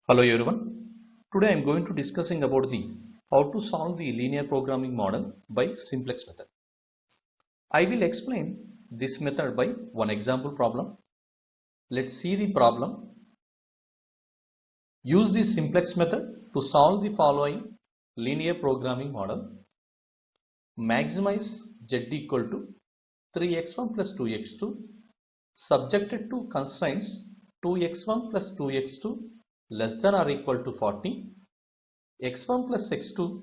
Hello everyone. Today I am going to discussing about the how to solve the linear programming model by simplex method. I will explain this method by one example problem. Let's see the problem. Use the simplex method to solve the following linear programming model. Maximize z equal to 3x1 plus 2x2 subjected to constraints 2x1 plus 2x2 less than or equal to 40, x1 plus x2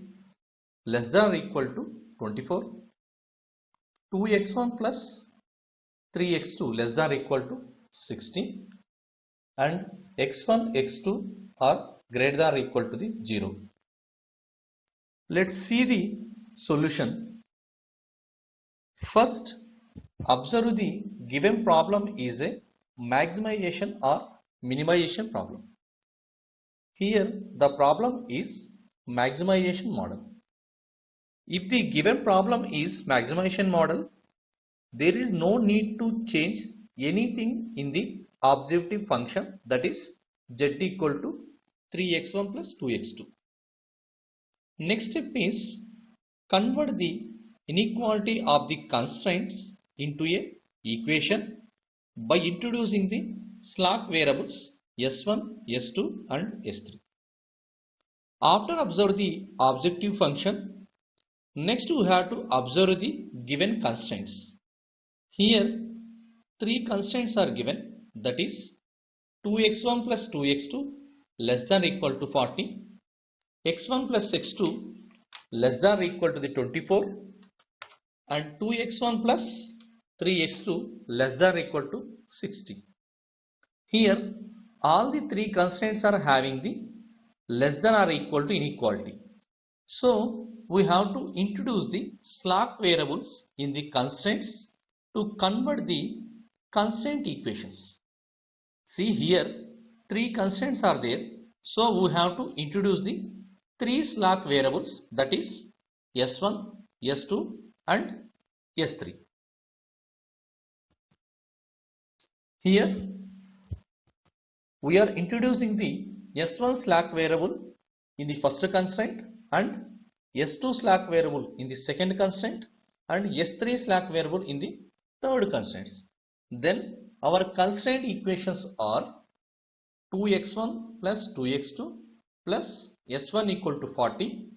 less than or equal to 24, 2x1 plus 3x2 less than or equal to 60, and x1, x2 are greater than or equal to the 0. Let's see the solution. First, observe the given problem is a maximization or minimization problem. Here the problem is maximization model. If the given problem is maximization model, there is no need to change anything in the objective function, that is z equal to 3x1 plus 2x2. Next step is convert the inequality of the constraints into a equation by introducing the slack variables s1, s2 and s3. After observe the objective function, next we have to observe the given constraints. Here three constraints are given, that is 2x1 plus 2x2 less than or equal to 40, x1 plus x2 less than or equal to the 24, and 2x1 plus 3x2 less than or equal to 60. Here all the three constraints are having the less than or equal to inequality. So we have to introduce the slack variables in the constraints to convert the constraint equations. See here three constraints are there, so we have to introduce the three slack variables, that is s1, s2 and s3. Here we are introducing the s1 slack variable in the first constraint and s2 slack variable in the second constraint and s3 slack variable in the third constraints. Then our constraint equations are 2x1 plus 2x2 plus s1 equal to 40,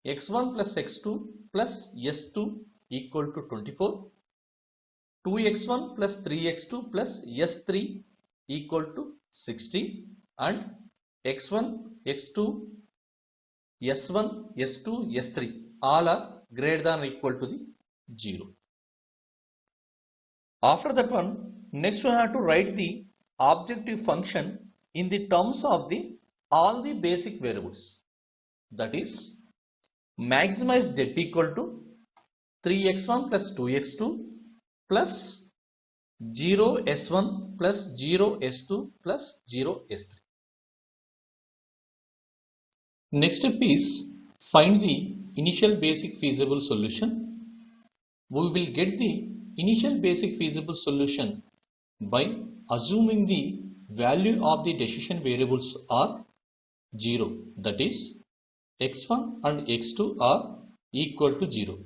x1 plus x2 plus s2 equal to 24, 2x1 plus 3x2 plus s3 equal to 60, and x1, x2, s1, s2, s3 all are greater than or equal to the 0. After that one, next we have to write the objective function in the terms of the all the basic variables, that is maximize z equal to 3x1 plus 2x2 plus 0 s1 plus 0 s2 plus 0 s3. Next step is find the initial basic feasible solution. We will get the initial basic feasible solution by assuming the value of the decision variables are 0, that is x1 and x2 are equal to 0,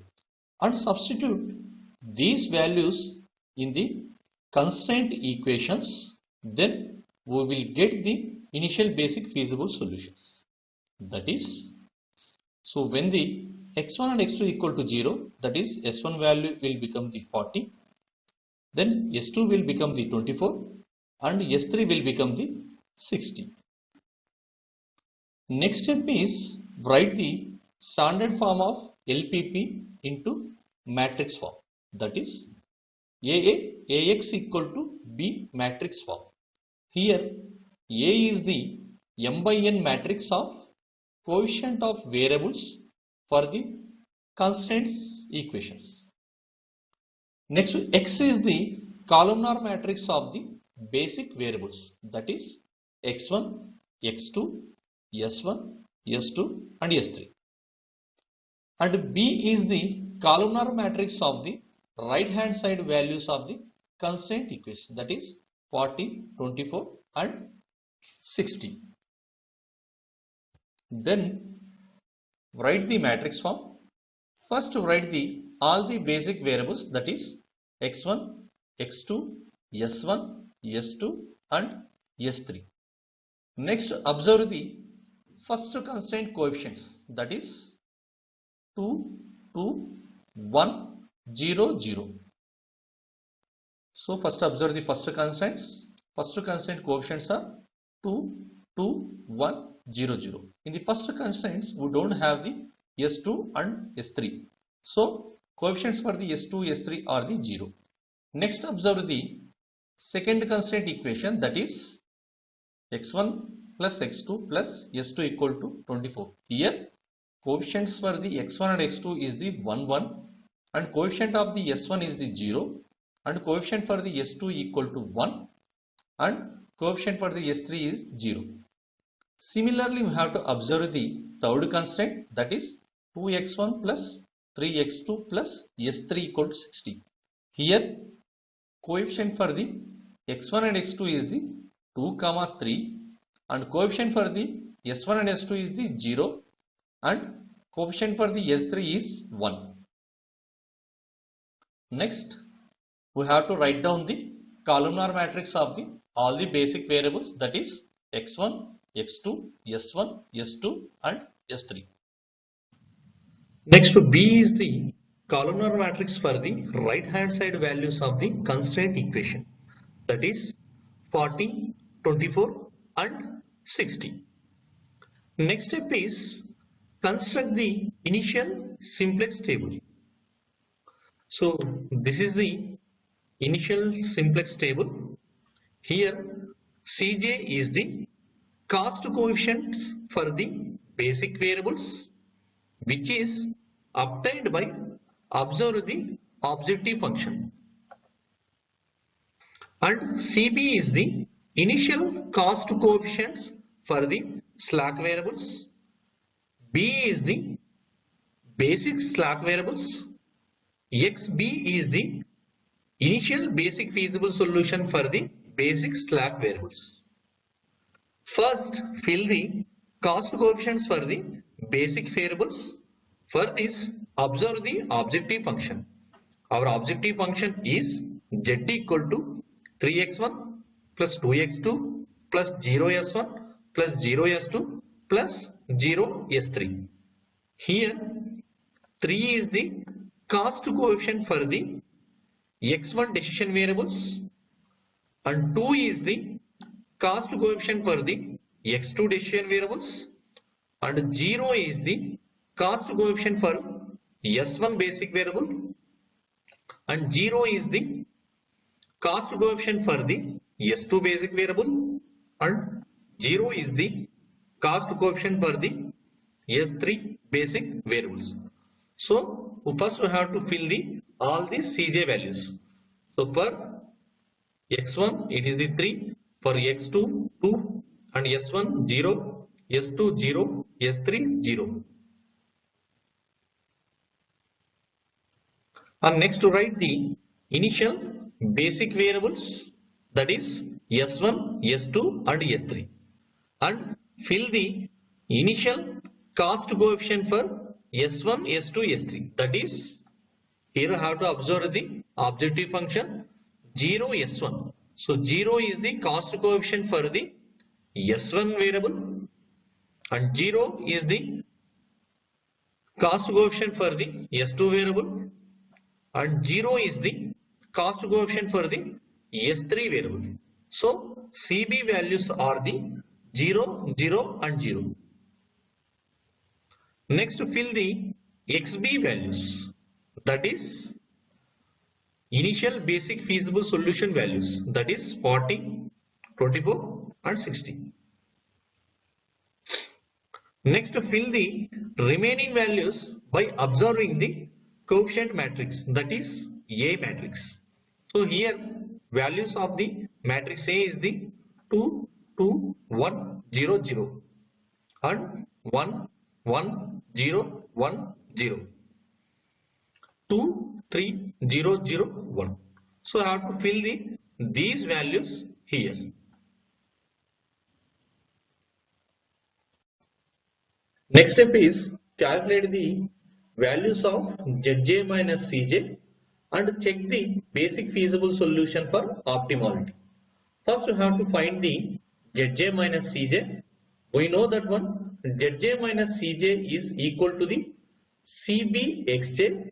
and substitute these values in the constraint equations. Then we will get the initial basic feasible solutions, that is, so when the x1 and x2 equal to 0, that is s1 value will become the 40, then s2 will become the 24 and s3 will become the 60. Next step is write the standard form of LPP into matrix form, that is AX equal to B matrix form. Here A is the m by n matrix of coefficient of variables for the constraints equations. Next, X is the columnar matrix of the basic variables, that is x1, x2, s1, s2 and s3. And B is the columnar matrix of the right hand side values of the constraint equation, that is 40, 24 and 60. Then write the matrix form. First write all the basic variables, that is x1, x2, s1, s2 and s3. Next observe the first constraint coefficients, that is 2, 2, 1, 0, 0. So first observe the first constraints. First constraint coefficients are 2, 2, 1, 0, 0. In the first constraints we don't have the s2 and s3. So coefficients for the s2, s3 are the 0. Next observe the second constraint equation, that is x1 plus x2 plus s2 equal to 24. Here coefficients for the x1 and x2 is the 1, 1 and coefficient of the s1 is the 0 and coefficient for the s2 equal to 1 and coefficient for the s3 is 0. Similarly, we have to observe the third constraint, that is 2x1 plus 3x2 plus s3 equal to 60. Here coefficient for the x1 and x2 is the 2, 3 and coefficient for the s1 and s2 is the 0 and coefficient for the s3 is 1. Next we have to write down the columnar matrix of the all the basic variables, that is x1, x2, s1, s2 and s3. Next B is the columnar matrix for the right hand side values of the constraint equation, that is 40, 24 and 60. Next step is construct the initial simplex table. So this is the initial simplex table. Here Cj is the cost coefficients for the basic variables which is obtained by observe the objective function, and Cb is the initial cost coefficients for the slack variables. B is the basic slack variables. Xb is the initial basic feasible solution for the basic slack variables. First fill the cost coefficients for the basic variables. For this observe the objective function. Our objective function is z equal to 3x1 plus 2x2 plus 0s1 plus 0s2 plus 0s3. Here 3 is the cost coefficient for the x1 decision variables and 2 is the cost coefficient for the x2 decision variables and 0 is the cost coefficient for s1 basic variable and 0 is the cost coefficient for the s2 basic variable and 0 is the cost coefficient for the s3 basic variables. So first we have to fill the all the Cj values. So for x1 it is the 3, for x2 2 and s1 0, s2 0, s3 0. And next to write the initial basic variables, that is s1, s2 and s3, and fill the initial cost coefficient for s1, s2, s3, that is here I have to observe the objective function 0 s1. So 0 is the cost coefficient for the s1 variable and 0 is the cost coefficient for the s2 variable and 0 is the cost coefficient for the s3 variable. So Cb values are the 0, 0 and 0. Next fill the Xb values, that is initial basic feasible solution values, that is 40, 24 and 60. Next fill the remaining values by observing the coefficient matrix, that is A matrix. So here values of the matrix A is the 2, 2, 1, 0, 0 and 1, 1, 0, 1, 0, 2, 3, 0, 0, 1. So I have to fill these values here. Next step is calculate the values of Zj minus Cj and check the basic feasible solution for optimality. First, we have to find the Zj minus Cj. We know that one Zj minus Cj is equal to the CBxj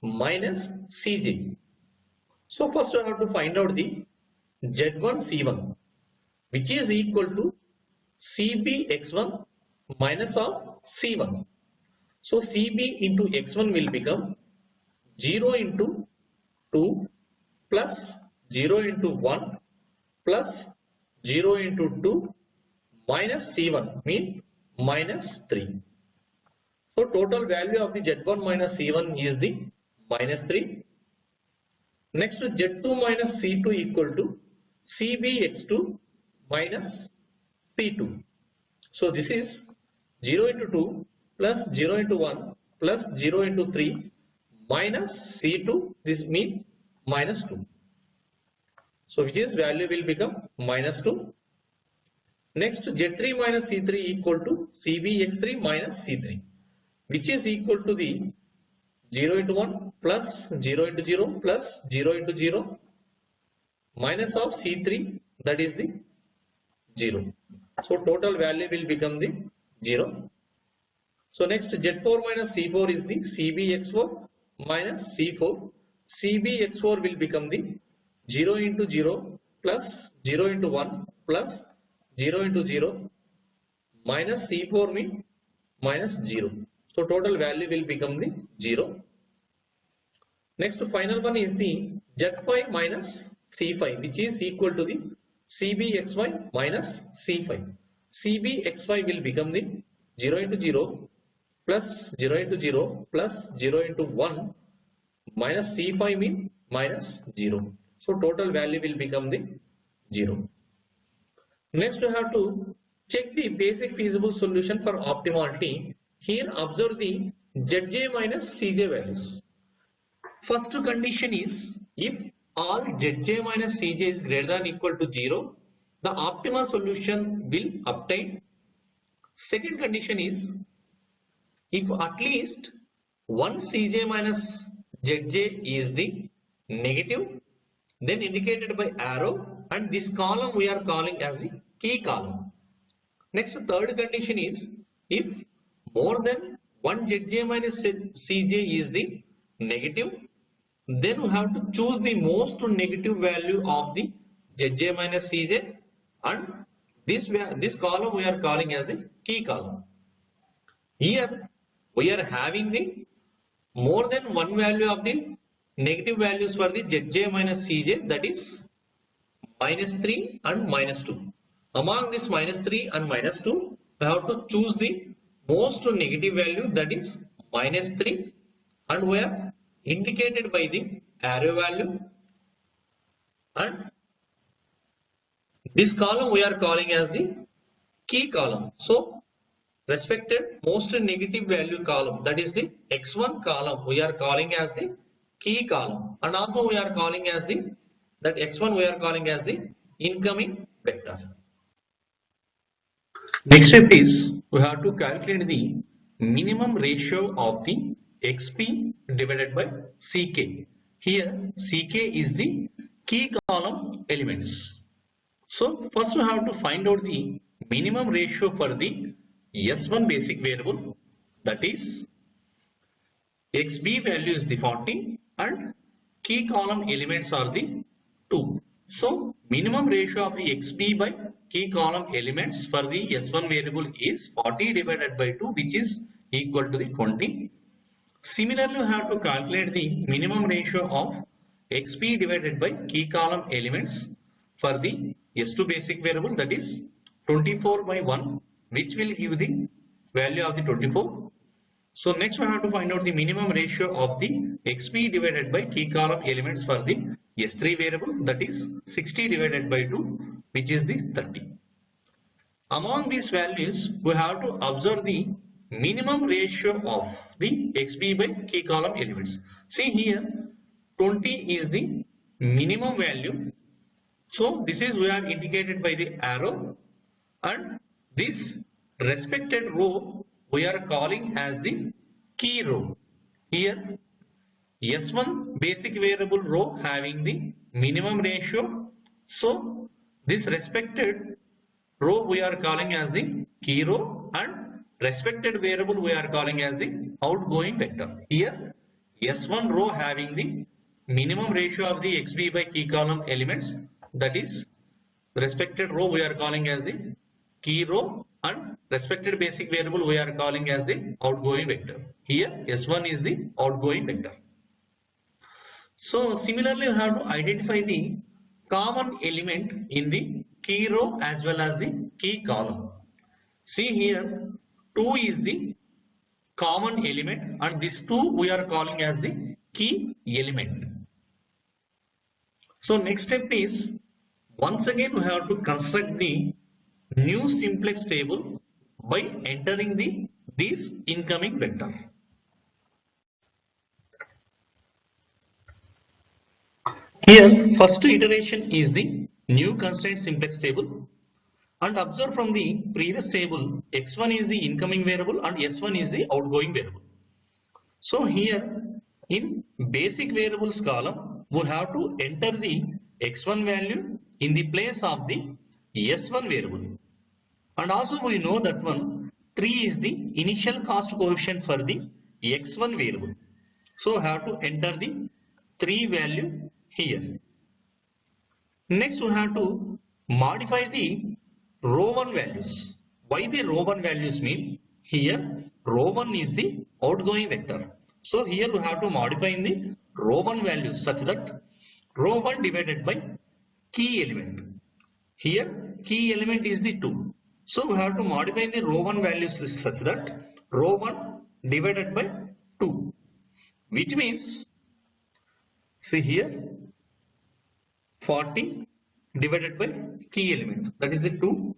minus Cj. So first we have to find out the Z1 C1, which is equal to CBx1 minus of C1. So CB into x1 will become 0 into 2 plus 0 into 1 plus 0 into 2 minus C1 mean minus 3. So total value of the Z1 minus C1 is the minus 3. Next Z2 minus C2 equal to CBx2 minus C2. So this is 0 into 2 plus 0 into 1 plus 0 into 3 minus C2, this means minus 2. So which is value will become minus 2. Next Z3 minus C3 equal to CBx3 minus C3, which is equal to the 0 into 1 plus 0 into 0 plus 0 into 0 minus of C3, that is the 0. So total value will become the 0. So next Z4 minus C4 is the CBx4 minus C4. CBx4 will become the 0 into 0 plus 0 into 1 plus 0 into 0 minus C4 mean minus 0. So total value will become the 0. Next final one is the Z5 minus C5, which is equal to the CBxy minus C5. CBxy will become the 0 into 0 plus 0 into 0 plus 0 into 1 minus C5 mean minus 0. So total value will become the 0. Next we have to check the basic feasible solution for optimality. Here observe the Zj minus Cj values. First condition is if all Zj minus Cj is greater than or equal to 0, the optimal solution will obtain. Second condition is if at least one Cj minus Zj is the negative, then indicated by arrow, and this column we are calling as the key column. Next third condition is if more than one Zj minus Cj is the negative, then we have to choose the most negative value of the Zj minus Cj, and this column we are calling as the key column. Here we are having the more than one value of the negative values for the Zj minus Cj, that is minus 3 and minus 2. Among this minus 3 and minus 2, we have to choose the most negative value, that is minus 3, and we are indicated by the arrow value, and this column we are calling as the key column. So respected most negative value column, that is the x1 column, we are calling as the key column, and also we are calling as the that x1 we are calling as the incoming vector. Next step is we have to calculate the minimum ratio of the xp divided by ck. Here ck is the key column elements. So first we have to find out the minimum ratio for the S1 basic variable, that is xb value is the 40 and key column elements are the 2. So minimum ratio of the xp by key column elements for the S1 variable is 40 divided by 2, which is equal to the 20. Similarly, we have to calculate the minimum ratio of xp divided by key column elements for the S2 basic variable, that is 24 by 1, which will give the value of the 24. So next we have to find out the minimum ratio of the xp divided by key column elements for the S3 variable, that is 60 divided by 2, which is the 30. Among these values, we have to observe the minimum ratio of the xp by key column elements. See here 20 is the minimum value. So this is we are indicated by the arrow, and this respected row we are calling as the key row. Here S1 basic variable row having the minimum ratio. So this respected row we are calling as the key row, and respected variable we are calling as the outgoing vector. Here S1 row having the minimum ratio of the xb by key column elements, that is respected row we are calling as the key row, and respected basic variable we are calling as the outgoing vector. Here S1 is the outgoing vector. So similarly, you have to identify the common element in the key row as well as the key column. See here, 2 is the common element, and this 2 we are calling as the key element. So next step is, once again we have to construct the new simplex table by entering this incoming vector. Here first iteration is the new constraint simplex table, and observe from the previous table x1 is the incoming variable and s1 is the outgoing variable. So here in basic variables column we have to enter the x1 value in the place of the s1 variable, and also we know that 3 is the initial cost coefficient for the x1 variable. So have to enter the 3 value here. Next we have to modify the row 1 values. Why the row 1 values mean? Here row 1 is the outgoing vector. So here we have to modify in the row 1 values such that row 1 divided by key element. Here key element is the 2. So we have to modify the row 1 values such that row 1 divided by 2, which means, see here 40 divided by key element, that is the 2.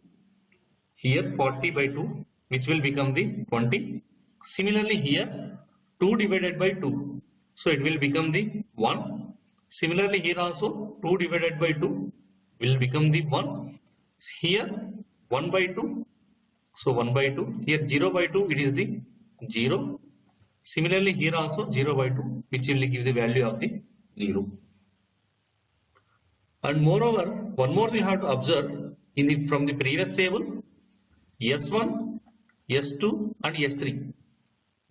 Here 40 by 2, which will become the 20. Similarly here 2 divided by 2, so it will become the 1. Similarly here also 2 divided by 2 will become the 1. Here 1 by 2, so 1 by 2. Here 0 by 2, it is the 0. Similarly here also 0 by 2, which will give the value of the 0. And moreover, one more we have to observe from the previous table, S1, S2 and S3.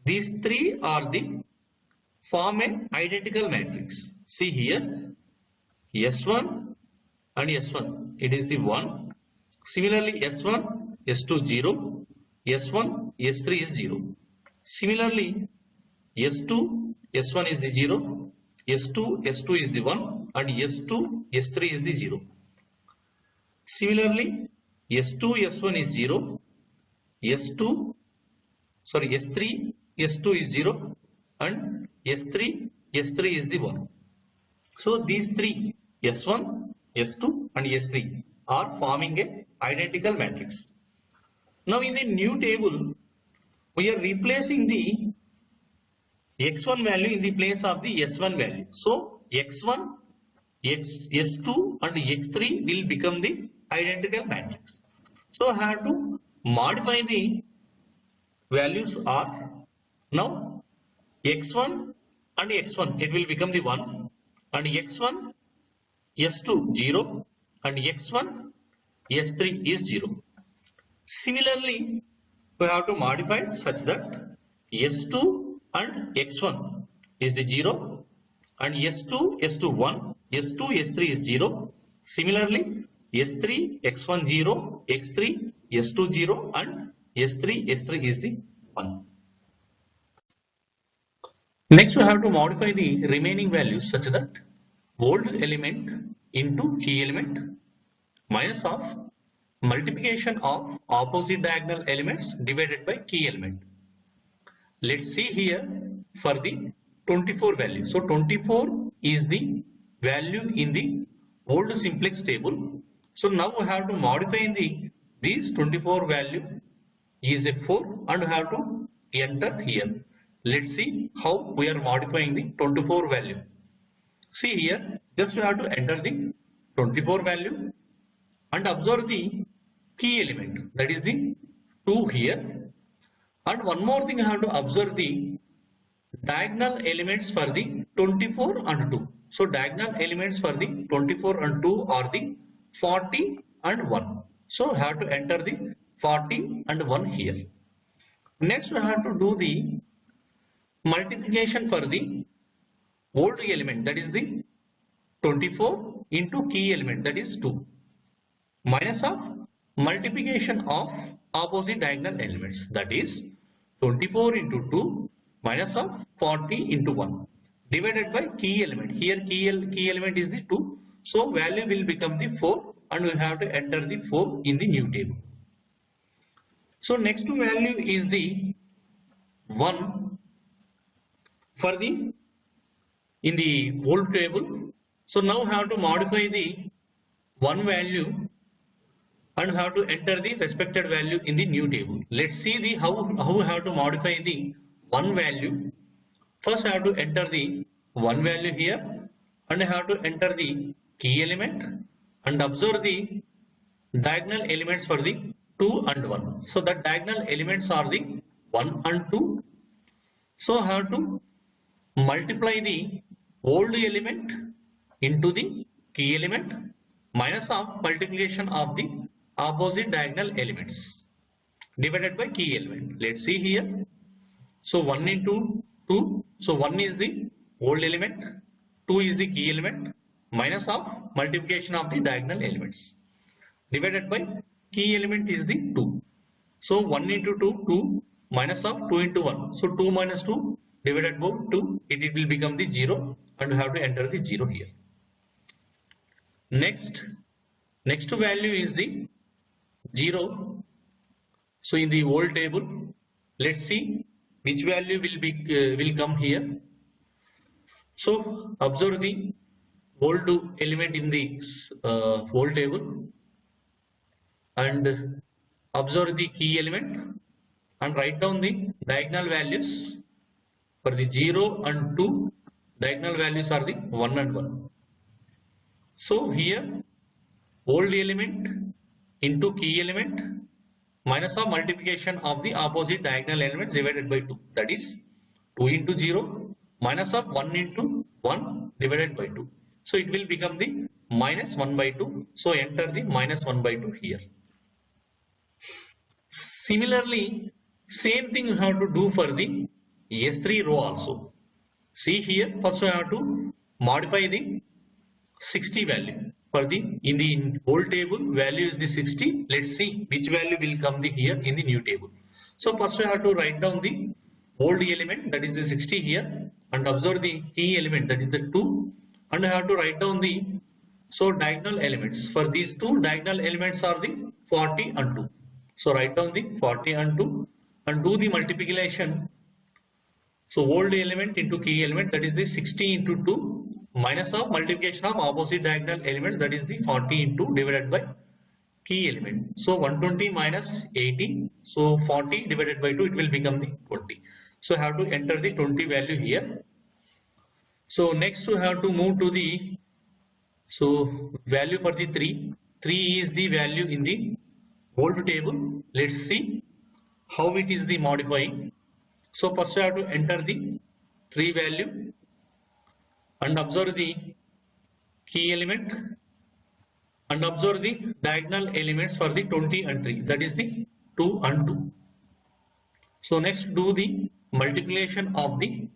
These 3 are the form an identical matrix. See here, S1 and S1, it is the 1. Similarly S1, S2 0, S1, S3 is 0. Similarly S2, S1 is the 0, S2, S2 is the 1, and S2, S3 is the 0. Similarly S2, S1 is 0, S3, S2 is 0, and S3 is the 1. So these 3, S1, S2 and S3 are forming a identical matrix. Now in the new table we are replacing the x1 value in the place of the s1 value. So x1, s2 and x3 will become the identical matrix. So I have to modify the values are, now x1 and x1 it will become the 1, and x1, s2 0, and x1, s3 is 0. Similarly we have to modify such that s2 and x1 is the 0, and s2, s2 1, s2, s3 is 0. Similarly s3, x1 0, x3, s2 0, and s3 is the 1. Next we have to modify the remaining values such that old element into key element minus of multiplication of opposite diagonal elements divided by key element. Let's see here for the 24 value. So 24 is the value in the old simplex table. So now we have to modify this 24 value is a 4 and we have to enter here. Let's see how we are modifying the 24 value. See here, just we have to enter the 24 value and observe the key element, that is the 2 here. And one more thing, you have to observe the diagonal elements for the 24 and 2. So diagonal elements for the 24 and 2 are the 40 and 1. So have to enter the 40 and 1 here. Next we have to do the multiplication for the old element, that is the 24 into key element, that is 2, minus of multiplication of opposite diagonal elements, that is 24 into 2 minus of 40 into 1 divided by key element. Here key element is the 2, so value will become the 4 and we have to enter the 4 in the new table. So next value is the 1 for the in the old table. So now have to modify the 1 value and have to enter the respected value in the new table. Let's see the how we have to modify the 1 value. First I have to enter the 1 value here and I have to enter the key element and observe the diagonal elements for the 2 and 1. So the diagonal elements are the 1 and 2. So I have to multiply the old element into the key element minus of multiplication of the opposite diagonal elements divided by key element. Let's see here. So 1 into 2. So 1 is the old element, 2 is the key element minus of multiplication of the diagonal elements divided by key element is the 2. So 1 into 2, 2 minus of 2 into 1. So 2 minus 2 divided by 2, it will become the 0 and we have to enter the 0 here. Next value is the 0. So in the old table, let's see which value will come here. So observe the old element in the old table and observe the key element and write down the diagonal values for the 0 and 2. Diagonal values are the 1 and 1. So here old element into key element minus of multiplication of the opposite diagonal elements divided by 2, that is 2 into 0 minus of 1 into 1 divided by 2. So it will become the minus 1 by 2. So enter the minus 1 by 2 here. Similarly, same thing you have to do for the S3 row also. See here, first we have to modify the 60 value. For the in the old table value is the 60. Let's see which value will come here in the new table. So first we have to write down the old element, that is the 60 here, and observe the key element, that is the 2, and I have to write down the diagonal elements. For these two diagonal elements are the 40 and 2. So write down the 40 and 2 and do the multiplication. So old element into key element, that is the 60 into 2 minus of multiplication of opposite diagonal elements, that is the 40 into divided by key element. So 120 minus 80. So 40 divided by 2, it will become the 20. So I have to enter the 20 value here. So next we have to move to the value for the 3. 3 is the value in the old table. Let's see how it is the modifying. So first I have to enter the 3 value and observe the key element and observe the diagonal elements for the 20 and 3, that is the 2 and 2. So next do the multiplication of the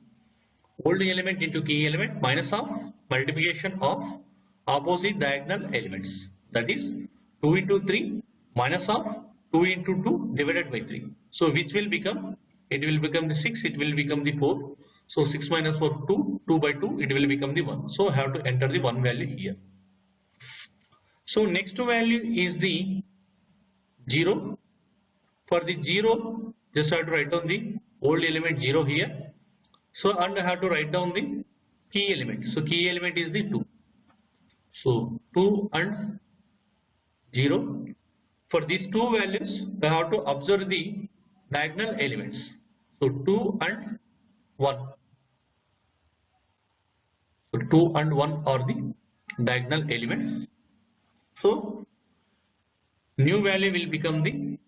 old element into key element minus of multiplication of opposite diagonal elements, that is 2 into 3 minus of 2 into 2 divided by 3. So which will become, it will become the 6, it will become the 4. So 6 minus 4, 2, 2 by 2, it will become the 1. So I have to enter the 1 value here. So next value is the 0. For the 0, just have to write down the old element 0 here. So and I have to write down the key element. So key element is the 2. So 2 and 0. For these two values, I have to observe the diagonal elements. So 2 and 1. So 2 and 1 are the diagonal elements. So new value will become the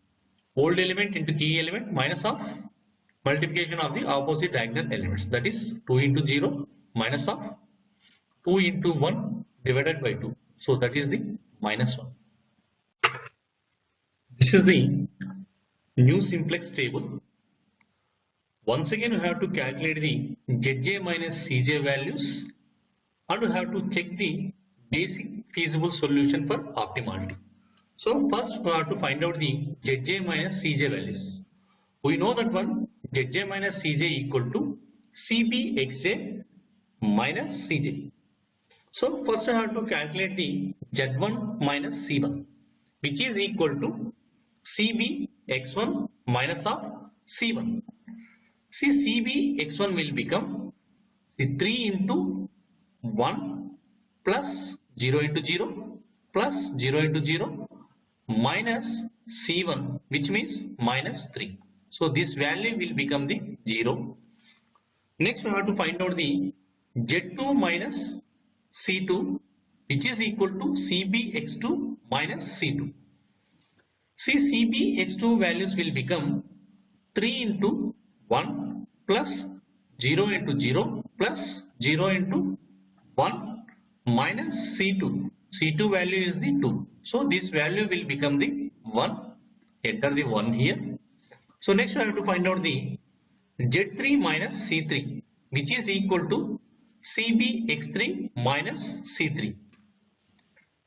old element into key element minus of multiplication of the opposite diagonal elements, that is 2 into 0 minus of 2 into 1 divided by 2. So that is the minus 1. This is the new simplex table. Once again, you have to calculate the Zj minus Cj values and you have to check the basic feasible solution for optimality. So first we have to find out the Zj minus Cj values. We know that one Zj minus Cj equal to Cbxj minus Cj. So first I have to calculate the Z1 minus C1, which is equal to Cbx1 minus of C1. See, Cbx1 will become 3 into 1 plus 0 into 0 plus 0 into 0 minus C1, which means minus 3. So this value will become the 0. Next we have to find out the Z2 minus C2, which is equal to Cbx2 minus C2. See, Cbx2 values will become 3 into 1 plus 0 into 0 plus 0 into 1 minus C2. C2 value is the 2. So this value will become the 1. Enter the 1 here. So next we have to find out the Z3 minus C3, which is equal to Cbx3 minus C3.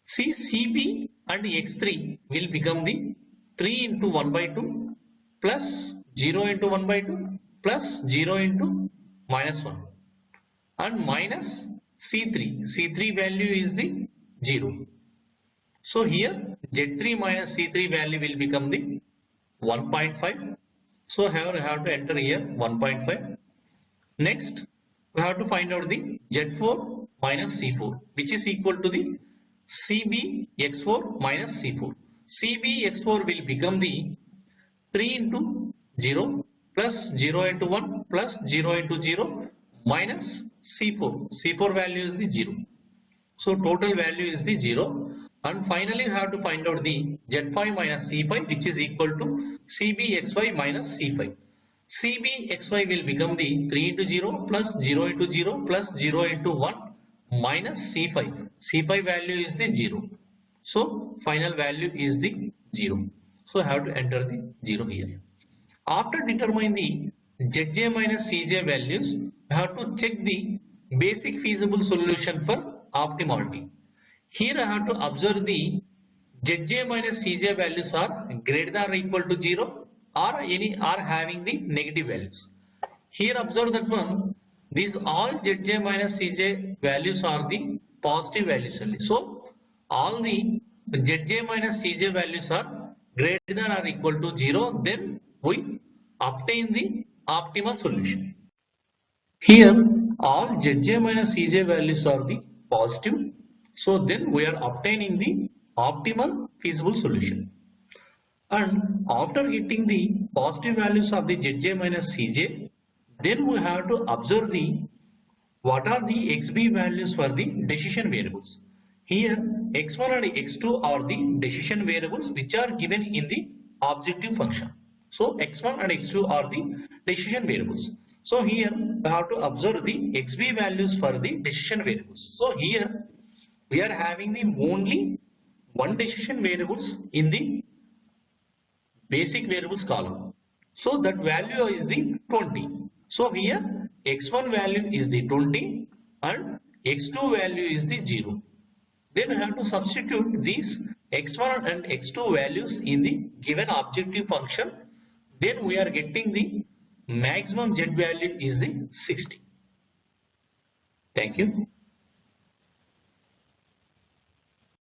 See, Cb and x3 will become the 3 into 1 by 2 plus 0 into 1 by 2 plus 0 into minus 1 and minus C3. C3 value is the 0. So here Z3 minus C3 value will become the 1.5. So here we have to enter here 1.5. Next we have to find out the Z4 minus C4, which is equal to the Cbx4 minus C4. Cbx4 will become the 3 into 0 plus 0 into 1 plus 0 into 0 minus C4. C4 value is the 0. So total value is the 0. And finally we have to find out the Z5 minus C5, which is equal to Cbx5 minus C5. Cbx5 will become the 3 into 0 plus 0 into 0 plus 0 into 1 minus C5. C5 value is the 0. So final value is the 0. So I have to enter the 0 here. After determining the Zj minus Cj values, I have to check the basic feasible solution for optimality. Here I have to observe the Zj minus Cj values are greater than or equal to 0 or having the negative values. Here observe that one, these all Zj minus Cj values are the positive values only. So all the Zj minus Cj values are greater than or equal to 0, then we obtain the optimal solution. Here all Zj minus Cj values are the positive, so then we are obtaining the optimal feasible solution. And after getting the positive values of the Zj minus Cj, then we have to observe the what are the xb values for the decision variables. Here x1 and x2 are the decision variables which are given in the objective function. So x1 and x2 are the decision variables. So here we have to observe the xb values for the decision variables. So here we are having the only one decision variables in the basic variables column. So that value is the 20. So here x1 value is the 20 and x2 value is the 0. Then we have to substitute these x1 and x2 values in the given objective function. Then we are getting the maximum z value is the 60. Thank you.